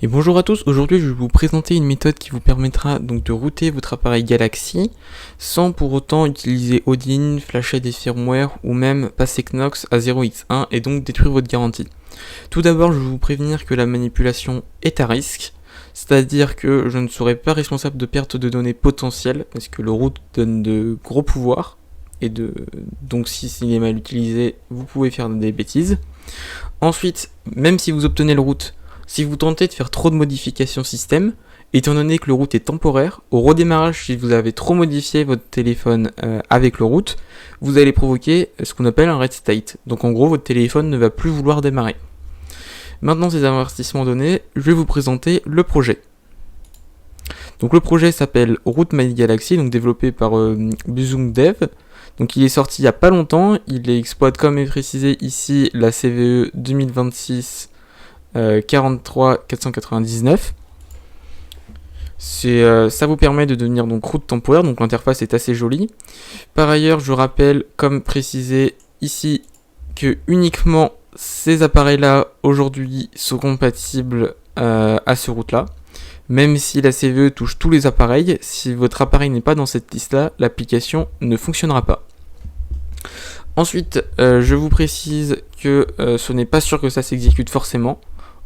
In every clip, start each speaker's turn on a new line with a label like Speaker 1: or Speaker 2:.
Speaker 1: Et bonjour à tous, aujourd'hui je vais vous présenter une méthode qui vous permettra donc de router votre appareil Galaxy sans pour autant utiliser Odin, flasher des firmware ou même passer Knox à 0x1 et donc détruire votre garantie. Tout d'abord, je vais vous prévenir que la manipulation est à risque, c'est-à-dire que je ne serai pas responsable de perte de données potentielles parce que le root donne de gros pouvoirs et donc si il est mal utilisé, vous pouvez faire des bêtises. Ensuite, même si vous obtenez le root, si vous tentez de faire trop de modifications système, étant donné que le root est temporaire, au redémarrage, si vous avez trop modifié votre téléphone avec le root, vous allez provoquer ce qu'on appelle un red state. Donc en gros, votre téléphone ne va plus vouloir démarrer. Maintenant, ces avertissements donnés, je vais vous présenter le projet. Donc le projet s'appelle Root My Galaxy, donc développé par Buzung Dev. Donc il est sorti il n'y a pas longtemps, il exploite comme est précisé ici la CVE 2026 43 499. Ça vous permet de devenir donc root temporaire, donc l'interface est assez jolie. Par ailleurs, je rappelle, comme précisé ici, que uniquement ces appareils-là aujourd'hui sont compatibles à ce root-là. Même si la CVE touche tous les appareils, si votre appareil n'est pas dans cette liste-là, l'application ne fonctionnera pas. Ensuite, je vous précise que ce n'est pas sûr que ça s'exécute forcément.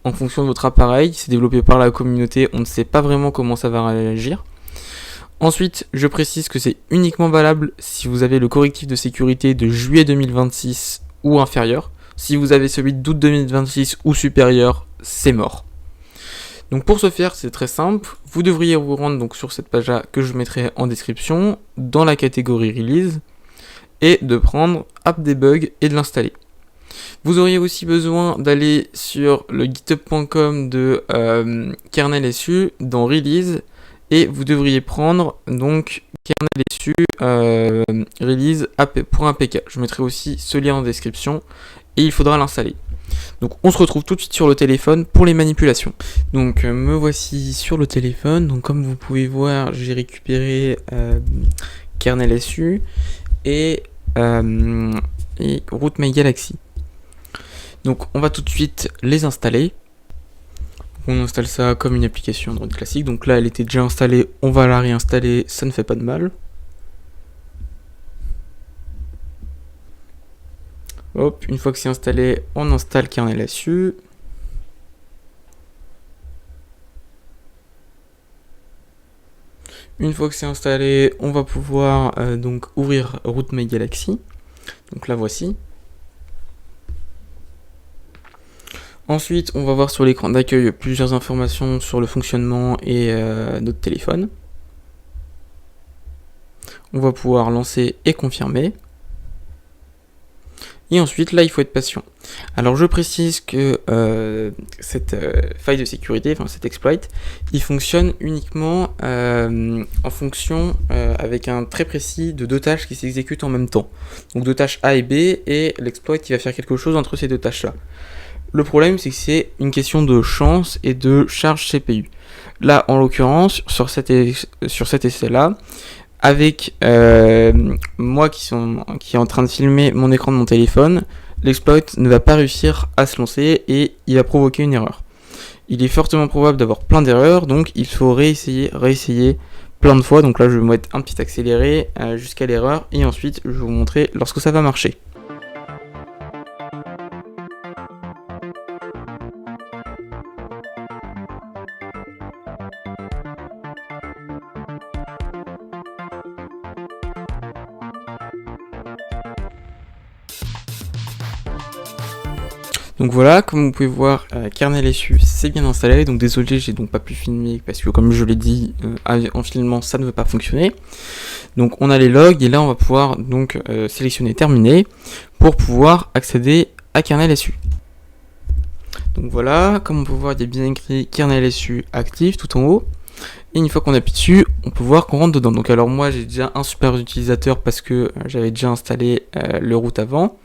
Speaker 1: En fonction de votre appareil, c'est développé par la communauté, on ne sait pas vraiment comment ça va réagir. Ensuite, je précise que c'est uniquement valable si vous avez le correctif de sécurité de juillet 2026 ou inférieur. Si vous avez celui d'août 2026 ou supérieur, c'est mort. Donc pour ce faire, c'est très simple. Vous devriez vous rendre donc sur cette page-là que je mettrai en description, dans la catégorie Release, et de prendre App Debug et de l'installer. Vous auriez aussi besoin d'aller sur le github.com de KernelSU dans Release et vous devriez prendre donc KernelSU Release pour APK. Je mettrai aussi ce lien en description et il faudra l'installer. Donc on se retrouve tout de suite sur le téléphone pour les manipulations. Donc me voici sur le téléphone. Donc comme vous pouvez voir, j'ai récupéré KernelSU et Root My Galaxy. Donc on va tout de suite les installer. On installe ça comme une application Android classique. Donc là elle était déjà installée, on va la réinstaller, ça ne fait pas de mal. Hop, une fois que c'est installé, on installe KernelSU. Une fois que c'est installé, on va pouvoir donc ouvrir Root My Galaxy. Donc la voici. Ensuite, on va voir sur l'écran d'accueil plusieurs informations sur le fonctionnement et notre téléphone. On va pouvoir lancer et confirmer. Et ensuite, là, il faut être patient. Alors, je précise que cette faille de sécurité, enfin cet exploit, il fonctionne uniquement en fonction avec un trait précis de deux tâches qui s'exécutent en même temps. Donc, deux tâches A et B, et l'exploit qui va faire quelque chose entre ces deux tâches-là. Le problème, c'est que c'est une question de chance et de charge CPU. Là, en l'occurrence, sur cet essai-là, avec moi qui est en train de filmer mon écran de mon téléphone, l'exploit ne va pas réussir à se lancer et il va provoquer une erreur. Il est fortement probable d'avoir plein d'erreurs, donc il faut réessayer plein de fois. Donc là, je vais mettre un petit accéléré jusqu'à l'erreur et ensuite, je vais vous montrer lorsque ça va marcher. Donc voilà, comme vous pouvez voir, KernelSU c'est bien installé, donc désolé j'ai donc pas pu filmer parce que comme je l'ai dit, en filmant ça ne veut pas fonctionner. Donc on a les logs et là on va pouvoir donc sélectionner terminer pour pouvoir accéder à KernelSU. Donc voilà, comme on peut voir il y a bien écrit KernelSU actif tout en haut. Et une fois qu'on appuie dessus, on peut voir qu'on rentre dedans. Donc alors moi j'ai déjà un super utilisateur parce que j'avais déjà installé le root avant.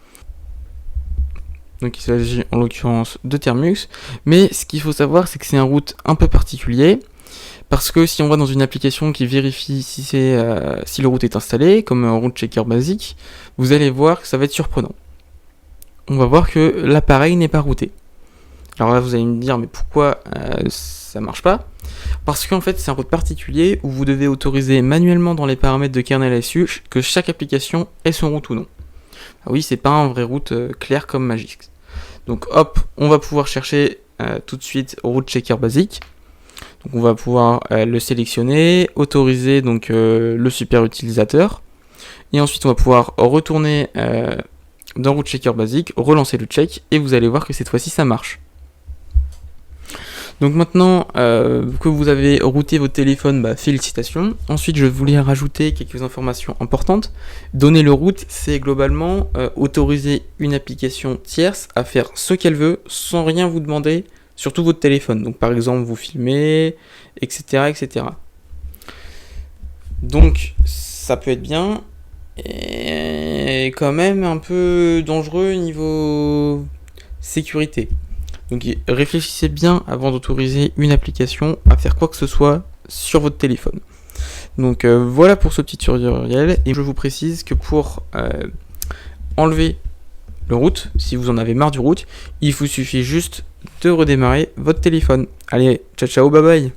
Speaker 1: Donc il s'agit en l'occurrence de Termux. Mais ce qu'il faut savoir, c'est que c'est un root un peu particulier. Parce que si on va dans une application qui vérifie si le root est installé, comme un root checker basique, vous allez voir que ça va être surprenant. On va voir que l'appareil n'est pas routé. Alors là, vous allez me dire, mais pourquoi ça marche pas? Parce qu'en fait, c'est un route particulier où vous devez autoriser manuellement dans les paramètres de kernel SU que chaque application ait son route ou non. Ah oui, c'est pas un vrai route clair comme Magix. Donc hop, on va pouvoir chercher tout de suite route checker basique. Donc on va pouvoir le sélectionner, autoriser donc le super utilisateur. Et ensuite, on va pouvoir retourner dans route checker basique, relancer le check, et vous allez voir que cette fois-ci, ça marche. Donc maintenant que vous avez routé votre téléphone, félicitations. Ensuite, je voulais rajouter quelques informations importantes. Donner le route, c'est globalement autoriser une application tierce à faire ce qu'elle veut sans rien vous demander, surtout votre téléphone. Donc par exemple, vous filmez, etc., etc. Donc ça peut être bien, et quand même un peu dangereux niveau sécurité. Donc réfléchissez bien avant d'autoriser une application à faire quoi que ce soit sur votre téléphone. Donc voilà pour ce petit tutoriel, et je vous précise que pour enlever le root, si vous en avez marre du root, il vous suffit juste de redémarrer votre téléphone. Allez, ciao ciao, bye bye.